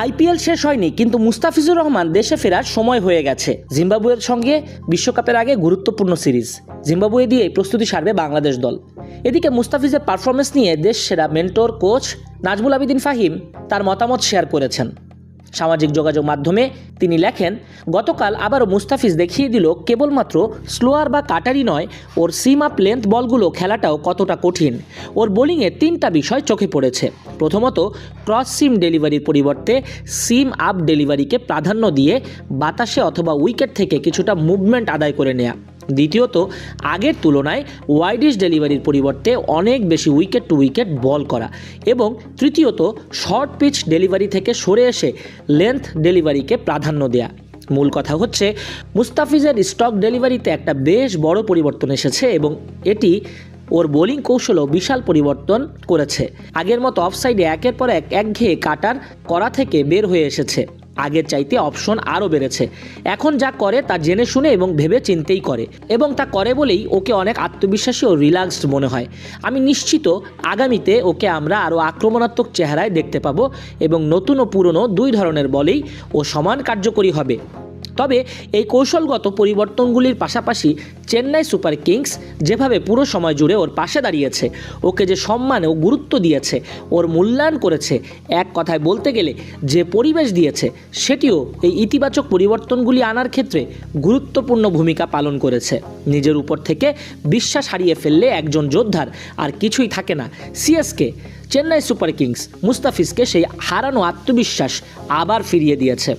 IPL শেষ হয়নি, কিন্তু মুস্তাফিজুর রহমান দেশে ফেরার সময় হয়ে গেছে। জিম্বাবুয়ের সঙ্গে বিশ্বকাপের আগে গুরুত্বপূর্ণ সিরিজ, জিম্বাবুয়ে দিয়েই প্রস্তুতি সারবে বাংলাদেশ দল। এদিকে মুস্তাফিজের পারফরমেন্স নিয়ে দেশ সেরা মেন্টর কোচ নাজমুল আবেদিন ফাহিম তার মতামত শেয়ার করেছেন। সামাজিক যোগাযোগ মাধ্যমে তিনি লেখেন, গতকাল আবারও মুস্তাফিজ দেখিয়ে দিল কেবলমাত্র স্লোয়ার বা কাটারি নয়, ওর সিম আপ লেন্থ বলগুলো খেলাটাও কতটা কঠিন। ওর বোলিংয়ে 3টা বিষয় চোখে পড়েছে। প্রথমত, ক্রস সিম ডেলিভারির পরিবর্তে সিম আপ ডেলিভারিকে প্রাধান্য দিয়ে বাতাসে অথবা উইকেট থেকে কিছুটা মুভমেন্ট আদায় করে নেয়া। দ্বিতীয়ত, আগের তুলনায় ওয়াইডিশ ডেলিভারির পরিবর্তে অনেক বেশি উইকেট টু উইকেট বল করা। এবং তৃতীয়ত, শর্ট পিচ ডেলিভারি থেকে সরে এসে লেন্থ ডেলিভারিকে প্রাধান্য দেয়া। মূল কথা হচ্ছে, মুস্তাফিজের স্টক ডেলিভারিতে একটা বেশ বড় পরিবর্তন এসেছে এবং এটি ওর বোলিং কৌশলও বিশাল পরিবর্তন করেছে। আগের মতো অফসাইডে একের পর এক একঘেয়ে কাটার করা থেকে বের হয়ে এসেছে। আগের চাইতে অপশন আরও বেড়েছে। এখন যা করে তা জেনে শুনে এবং ভেবে চিন্তেই করে, এবং তা করে বলেই ওকে অনেক আত্মবিশ্বাসী ও রিল্যাক্সড মনে হয়। আমি নিশ্চিত আগামীতে ওকে আমরা আরও আক্রমণাত্মক চেহারায় দেখতে পাবো এবং নতুন ও পুরনো দুই ধরনের বলেই ও সমান কার্যকরী হবে। তবে এই কৌশলগত পরিবর্তনগুলির পাশাপাশি চেন্নাই সুপার কিংস যেভাবে পুরো সময় জুড়ে ওর পাশে দাঁড়িয়েছে, ওকে যে সম্মান ও গুরুত্ব দিয়েছে, ওর মূল্যায়ন করেছে, এক কথায় বলতে গেলে যে পরিবেশ দিয়েছে, সেটিও এই ইতিবাচক পরিবর্তনগুলি আনার ক্ষেত্রে গুরুত্বপূর্ণ ভূমিকা পালন করেছে। নিজের উপর থেকে বিশ্বাস হারিয়ে ফেললে একজন যোদ্ধার আর কিছুই থাকে না। সিএসকে, চেন্নাই সুপার কিংস মুস্তাফিজকে সেই হারানো আত্মবিশ্বাস আবার ফিরিয়ে দিয়েছে।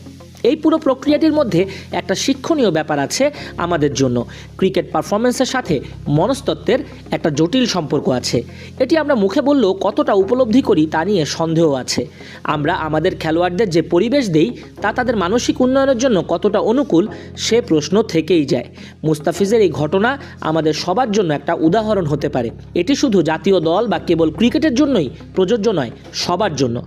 এই পুরো প্রক্রিয়াটির মধ্যে একটা শিক্ষণীয় ব্যাপার আছে আমাদের জন্য। ক্রিকেট পারফরমেন্সের সাথে মনস্তত্ত্বের একটা জটিল সম্পর্ক আছে। এটি আমরা মুখে বললেও কতটা উপলব্ধি করি তা নিয়ে সন্দেহ আছে। আমরা আমাদের খেলোয়াড়দের যে পরিবেশ দেই তা তাদের মানসিক উন্নয়নের জন্য কতটা অনুকূল, সে প্রশ্ন থেকেই যায়। মুস্তাফিজের এই ঘটনা আমাদের সবার জন্য একটা উদাহরণ হতে পারে। এটি শুধু জাতীয় দল বা কেবল ক্রিকেটের জন্যই প্রযোজ্য নয়, সবার জন্য।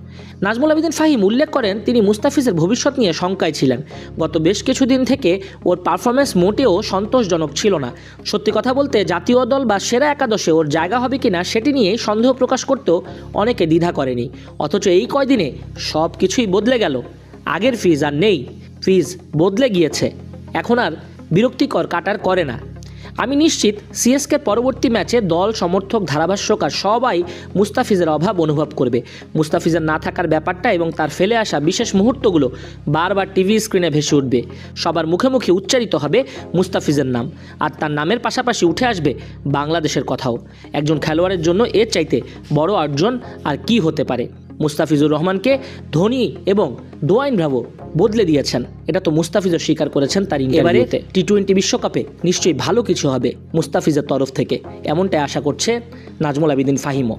নাজমুল আবেদিন ফাহিম উল্লেখ করেন, তিনি মুস্তাফিজের ভবিষ্যৎ নিয়ে শঙ্কায় ছিলেন। গত বেশ কিছুদিন থেকে ওর পারফরমেন্স মোটেও সন্তোষজনক ছিল না। সত্যি কথা বলতে, জাতীয় দল বা সেরা একাদশে ওর জায়গা হবে কিনা সেটি নিয়েই সন্দেহ প্রকাশ করতেও অনেকে দ্বিধা করেনি। অথচ এই কয়দিনে সব কিছুই বদলে গেল। আগের ফিজ আর নেই, ফিজ বদলে গিয়েছে। এখন আর বিরক্তিকর কাটার করে না। আমি নিশ্চিত সিএসকের পরবর্তী ম্যাচে দল, সমর্থক, ধারাভাষ্যকার সবাই মুস্তাফিজের অভাব অনুভব করবে। মুস্তাফিজের না থাকার ব্যাপারটা এবং তার ফেলে আসা বিশেষ মুহূর্তগুলো বারবার টিভি স্ক্রিনে ভেসে উঠবে। সবার মুখে মুখে উচ্চারিত হবে মুস্তাফিজের নাম, আর তার নামের পাশাপাশি উঠে আসবে বাংলাদেশের কথাও। একজন খেলোয়াড়ের জন্য এর চাইতে বড় অর্জন আর কি হতে পারে? মুস্তাফিজুর রহমানকে ধোনি এবং ডোয়াইন ব্রাভো বদলে দিয়েছেন, এটা তো মুস্তাফিজও স্বীকার করেছেন তার ইন্টারভিউতে। টি-20 বিশ্বকাপে নিশ্চয়ই ভালো কিছু হবে মুস্তাফিজের তরফ থেকে, এমনটাই আশা করছে নাজমুল আবেদিন ফাহিমও।